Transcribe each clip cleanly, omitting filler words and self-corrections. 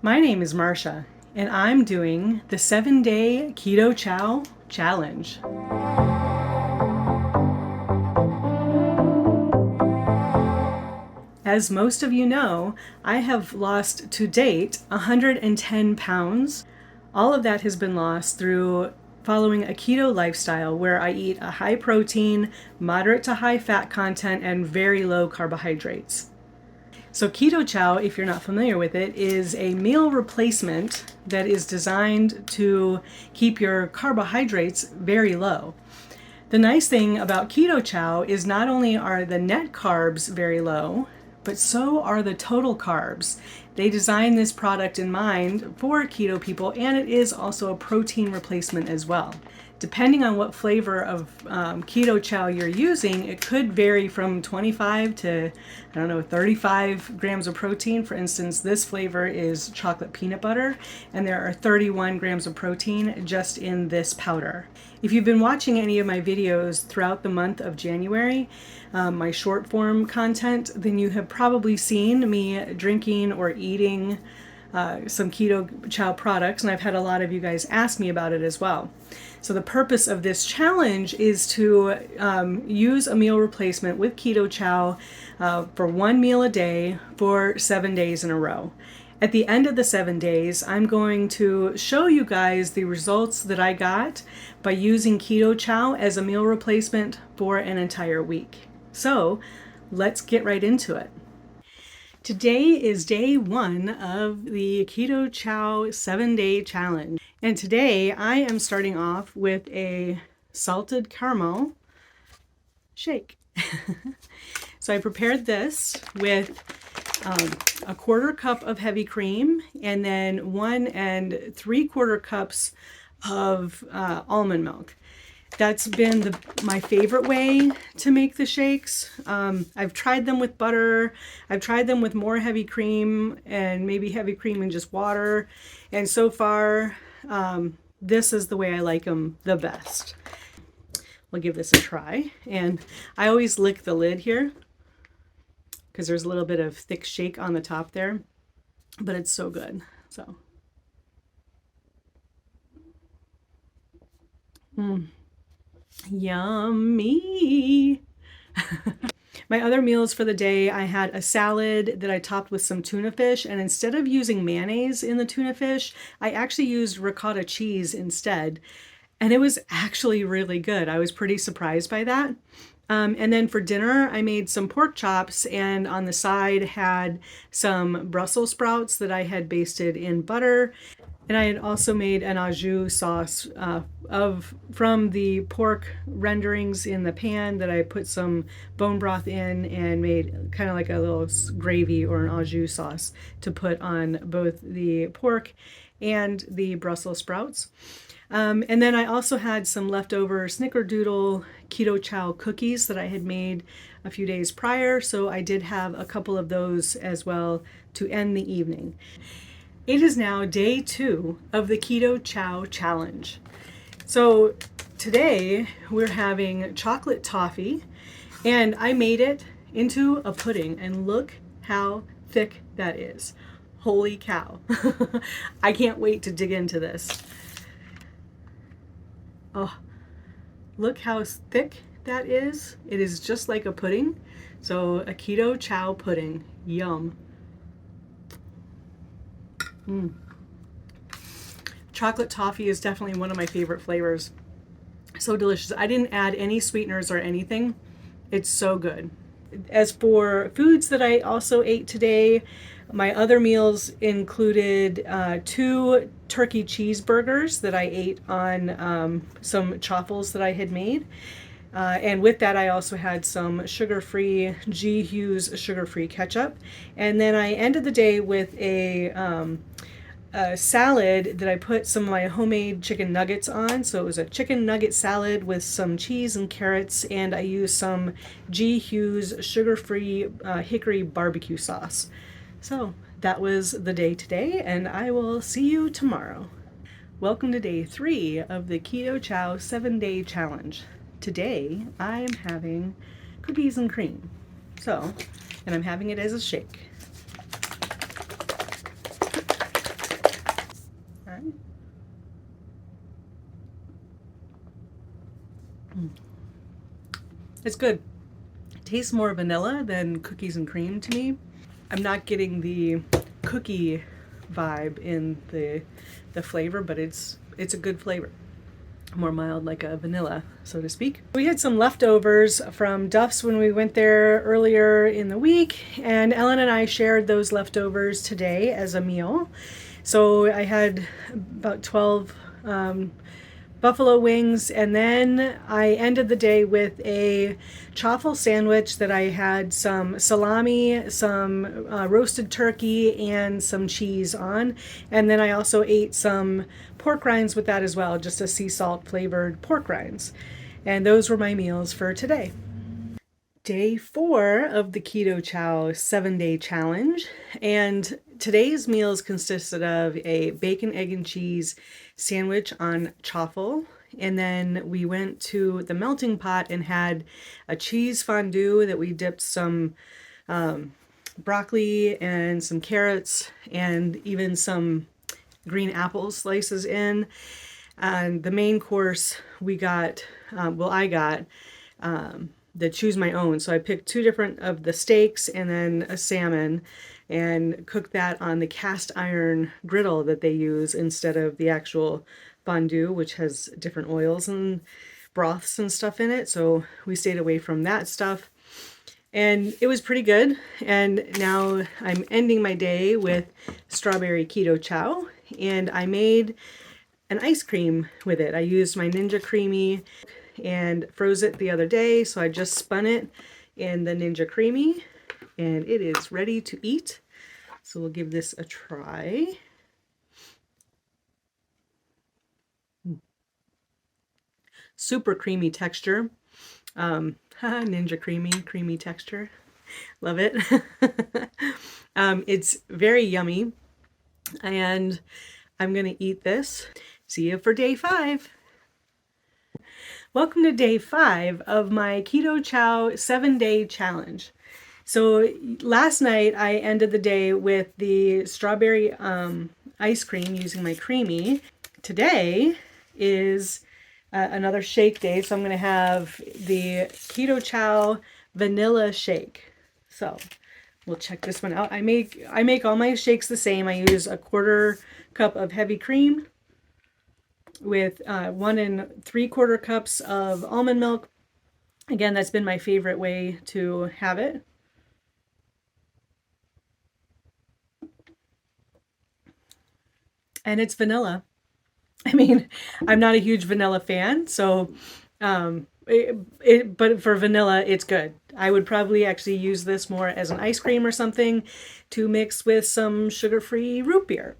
My name is Marsha, and I'm doing the 7-day Keto Chow challenge. As most of you know, I have lost to date 110 pounds. All of that has been lost through following a keto lifestyle where I eat a high protein, moderate to high fat content, and very low carbohydrates. So Keto Chow, if you're not familiar with it, is a meal replacement that is designed to keep your carbohydrates very low. The nice thing about Keto Chow is not only are the net carbs very low, but so are the total carbs. They designed this product in mind for keto people, and it is also a protein replacement as well. Depending on what flavor of Keto Chow you're using, it could vary from 25 to, 35 grams of protein. For instance, this flavor is chocolate peanut butter, and there are 31 grams of protein just in this powder. If you've been watching any of my videos throughout the month of January, my short form content, then you have probably seen me drinking or eating some Keto Chow products, and I've had a lot of you guys ask me about it as well. So the purpose of this challenge is to use a meal replacement with Keto Chow for one meal a day for 7 days in a row. At the end of the 7 days, I'm going to show you guys the results that I got by using Keto Chow as a meal replacement for an entire week. So let's get right into it. Today is day 1 of the Keto Chow 7-day challenge. And today I am starting off with a salted caramel shake. So I prepared this with a 1/4 cup of heavy cream and then 1 3/4 cups of almond milk. That's been my favorite way to make the shakes. I've tried them with butter. I've tried them with more heavy cream and maybe heavy cream and just water. And so far, this is the way I like them the best. We'll give this a try. And I always lick the lid here because there's a little bit of thick shake on the top there, but it's so good. So. Yummy. My other meals for the day, I had a salad that I topped with some tuna fish, and instead of using mayonnaise in the tuna fish, I actually used ricotta cheese instead, and it was actually really good. I was pretty surprised by that. And then for dinner, I made some pork chops, and on the side had some Brussels sprouts that I had basted in butter. And I had also made an au jus sauce from the pork renderings in the pan that I put some bone broth in and made kind of like a little gravy or an au jus sauce to put on both the pork and the Brussels sprouts. And then I also had some leftover snickerdoodle Keto Chow cookies that I had made a few days prior, so I did have a couple of those as well to end the evening. It is now day 2 of the Keto Chow challenge. So today we're having chocolate toffee, and I made it into a pudding, and look how thick that is. Holy cow. I can't wait to dig into this. Oh, look how thick that is. It is just like a pudding. So a Keto Chow pudding. Yum. Chocolate toffee is definitely one of my favorite flavors. So delicious. I didn't add any sweeteners or anything. It's so good. As for foods that I also ate today, my other meals included 2 turkey cheeseburgers that I ate on some chaffles that I had made. And with that, I also had some sugar-free G. Hughes sugar-free ketchup. And then I ended the day with a salad that I put some of my homemade chicken nuggets on. So it was a chicken nugget salad with some cheese and carrots, and I used some G. Hughes sugar-free hickory barbecue sauce. So that was the day today, and I will see you tomorrow. Welcome to day 3 of the Keto Chow 7-day challenge. Today I am having cookies and cream. And I'm having it as a shake. It's good. It tastes more vanilla than cookies and cream to me. I'm not getting the cookie vibe in the flavor, but it's a good flavor. More mild, like a vanilla, so to speak. We had some leftovers from Duff's when we went there earlier in the week, and Ellen and I shared those leftovers today as a meal. So I had about 12 buffalo wings, and then I ended the day with a chaffle sandwich that I had some salami, some roasted turkey, and some cheese on. And then I also ate some pork rinds with that as well, just a sea salt flavored pork rinds. And those were my meals for today. Day 4 of the Keto Chow 7-day challenge. And today's meals consisted of a bacon, egg, and cheese sandwich on chaffle. And then we went to the melting pot and had a cheese fondue that we dipped some broccoli and some carrots and even some green apple slices in. And the main course we got, I got the choose my own. So I picked 2 different of the steaks and then a salmon and cooked that on the cast iron griddle that they use instead of the actual fondue, which has different oils and broths and stuff in it. So we stayed away from that stuff. And it was pretty good. And now I'm ending my day with strawberry keto chow. And I made an ice cream with it. I used my Ninja Creamy and froze it the other day, so I just spun it in the Ninja Creamy and it is ready to eat. So we'll give this a try. Super creamy texture. Ninja creamy texture. Love it. It's very yummy, and I'm gonna eat this. See you for day 5. Welcome to day 5 of my Keto Chow 7-day challenge. So last night I ended the day with the strawberry ice cream using my creamy. Today is another shake day, so I'm going to have the Keto Chow vanilla shake. So we'll check this one out. I make all my shakes the same. I use a 1/4 cup of heavy cream with 1 3/4 cups of almond milk. Again, that's been my favorite way to have it. And it's vanilla. I mean, I'm not a huge vanilla fan, so but for vanilla, it's good. I would probably actually use this more as an ice cream or something to mix with some sugar-free root beer.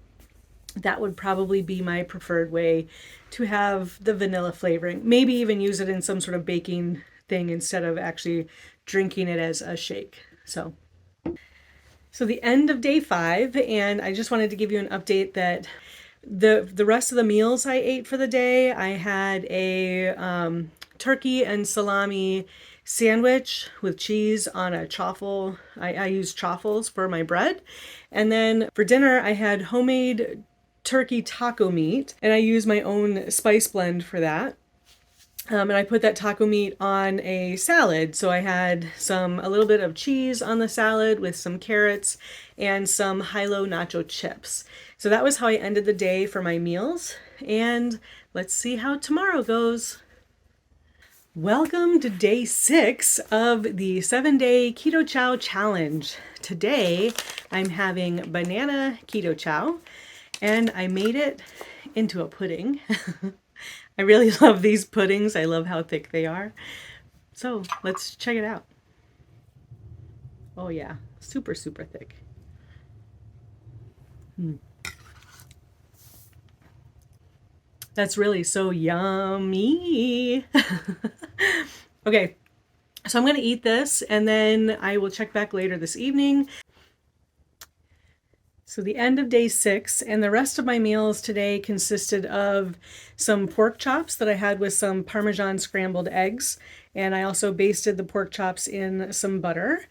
That would probably be my preferred way to have the vanilla flavoring. Maybe even use it in some sort of baking thing instead of actually drinking it as a shake. So the end of day 5, and I just wanted to give you an update that the rest of the meals I ate for the day, I had a turkey and salami sandwich with cheese on a chaffle. I use chaffles for my bread. And then for dinner, I had homemade turkey taco meat, and I use my own spice blend for that. And I put that taco meat on a salad. So I had a little bit of cheese on the salad with some carrots and some high-low nacho chips. So that was how I ended the day for my meals. And let's see how tomorrow goes. Welcome to day 6 of the 7-day Keto Chow challenge. Today, I'm having banana keto chow, and I made it into a pudding. I really love these puddings. I love how thick they are. So let's check it out. Oh yeah, super, super thick. That's really so yummy. Okay, so I'm going to eat this and then I will check back later this evening. So the end of day 6, and the rest of my meals today consisted of some pork chops that I had with some Parmesan scrambled eggs, and I also basted the pork chops in some butter.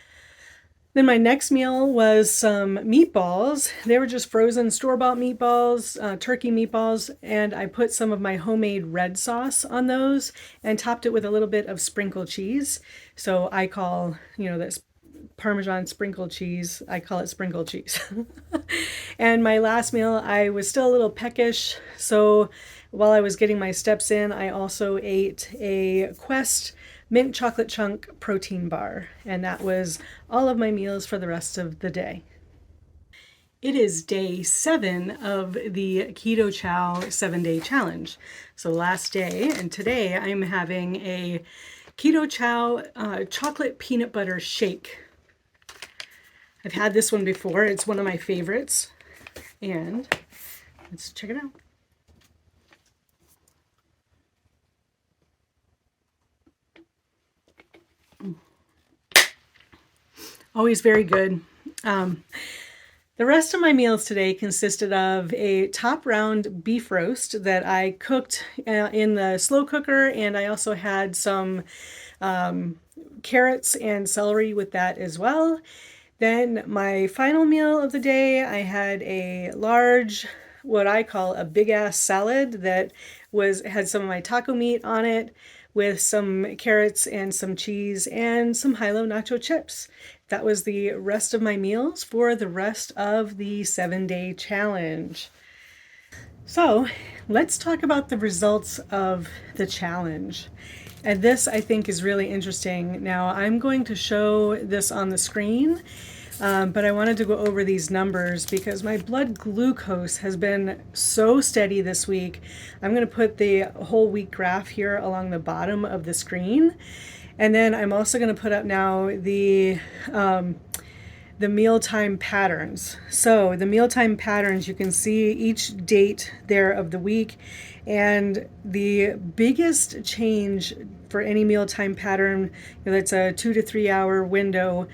Then my next meal was some meatballs. They were just frozen store-bought meatballs, turkey meatballs, and I put some of my homemade red sauce on those and topped it with a little bit of sprinkled cheese. So I call, this Parmesan sprinkled cheese, I call it sprinkled cheese. And my last meal, I was still a little peckish. So while I was getting my steps in, I also ate a Quest mint chocolate chunk protein bar. And that was all of my meals for the rest of the day. It is day 7 of the Keto Chow 7-day challenge. So last day, and today I'm having a Keto Chow chocolate peanut butter shake. I've had this one before. It's one of my favorites. And let's check it out. Always very good. The rest of my meals today consisted of a top round beef roast that I cooked in the slow cooker, and I also had some carrots and celery with that as well. Then my final meal of the day, I had a large, what I call a big ass salad that had some of my taco meat on it with some carrots and some cheese and some high-low nacho chips. That was the rest of my meals for the rest of the 7-day challenge. So let's talk about the results of the challenge. And this, I think, is really interesting. Now, I'm going to show this on the screen, but I wanted to go over these numbers because my blood glucose has been so steady this week. I'm going to put the whole week graph here along the bottom of the screen. And then I'm also going to put up now the mealtime patterns. So the mealtime patterns, you can see each date there of the week. And the biggest change for any mealtime pattern, that's a 2 to 3 hour window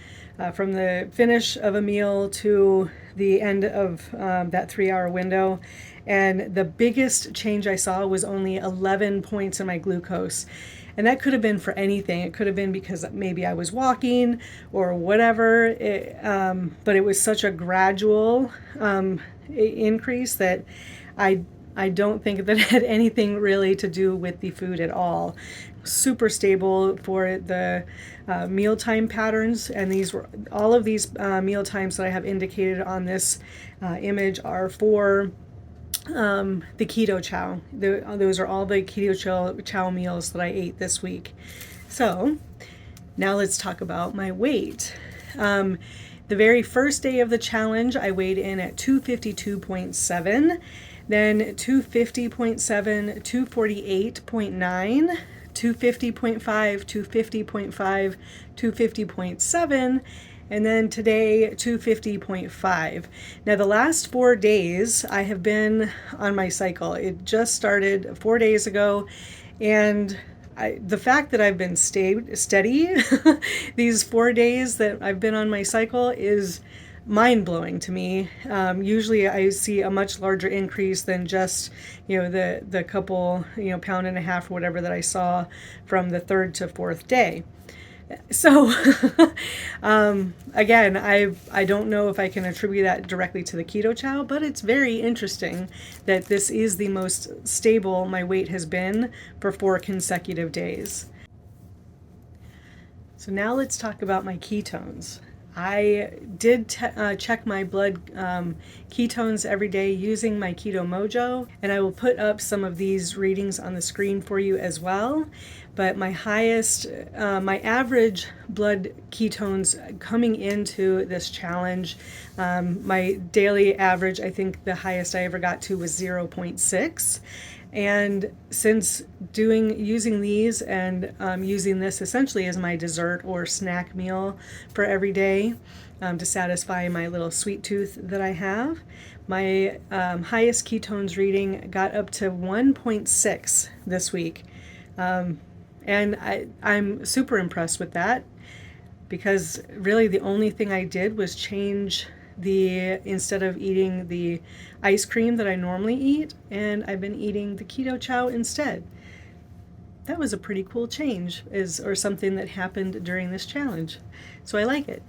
from the finish of a meal to the end of that 3 hour window. And the biggest change I saw was only 11 points in my glucose. And that could have been for anything. It could have been because maybe I was walking or whatever. But it was such a gradual increase that I don't think that it had anything really to do with the food at all. Super stable for the mealtime patterns, and all of these meal times that I have indicated on this image are for the Keto Chow. Those are all the Keto Chow meals that I ate this week. So now let's talk about my weight. The very first day of the challenge, I weighed in at 252.7, then 250.7, 248.9, 250.5, 250.5, 250.7, and then today 250.5. Now the last 4 days I have been on my cycle. It just started 4 days ago, and the fact that I've been steady these 4 days that I've been on my cycle is mind-blowing to me. Usually I see a much larger increase than just the couple pound and a half or whatever that I saw from the 3rd to 4th day. So again, I don't know if I can attribute that directly to the Keto Chow, but it's very interesting that this is the most stable my weight has been for 4 consecutive days. So now let's talk about my ketones. I did check my blood ketones every day using my Keto Mojo, and I will put up some of these readings on the screen for you as well. But my average blood ketones coming into this challenge, my daily average, I think the highest I ever got to was 0.6. And since using these and using this essentially as my dessert or snack meal for every day to satisfy my little sweet tooth that I have, my highest ketones reading got up to 1.6 this week. And I'm super impressed with that, because really the only thing I did was change instead of eating the ice cream that I normally eat, and I've been eating the Keto Chow instead. that was a pretty cool change or something that happened during this challenge. So I like it.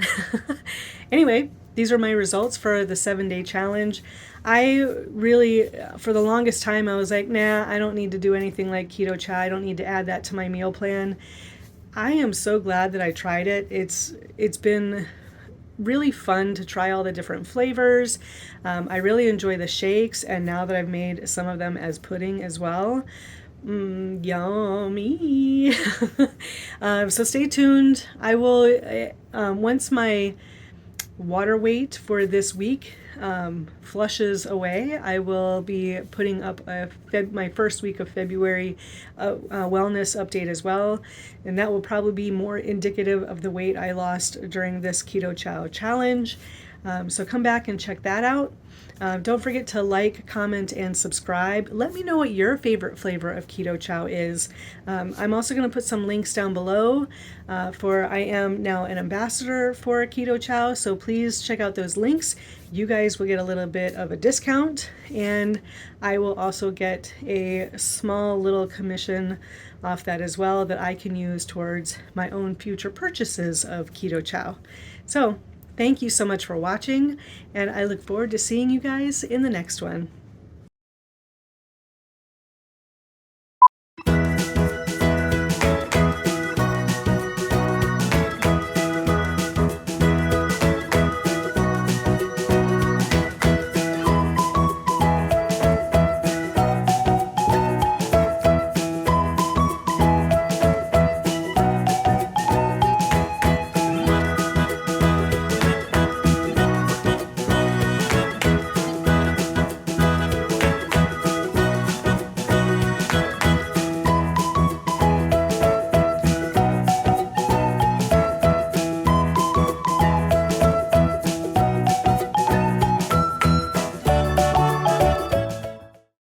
Anyway, these are my results for the 7-day challenge. I really, for the longest time, I was like, nah, I don't need to do anything like Keto Chow. I don't need to add that to my meal plan. I am so glad that I tried it. It's been really fun to try all the different flavors. I really enjoy the shakes, and now that I've made some of them as pudding as well, yummy. So stay tuned. I will, once my water weight for this week flushes away, I will be putting up my first week of February wellness update as well, and that will probably be more indicative of the weight I lost during this Keto Chow challenge. So come back and check that out. Don't forget to like, comment, and subscribe. Let me know what your favorite flavor of Keto Chow is. I'm also going to put some links down below for I am now an ambassador for Keto Chow, so please check out those links. You guys will get a little bit of a discount, and I will also get a small little commission off that as well that I can use towards my own future purchases of Keto Chow. So thank you so much for watching, and I look forward to seeing you guys in the next one.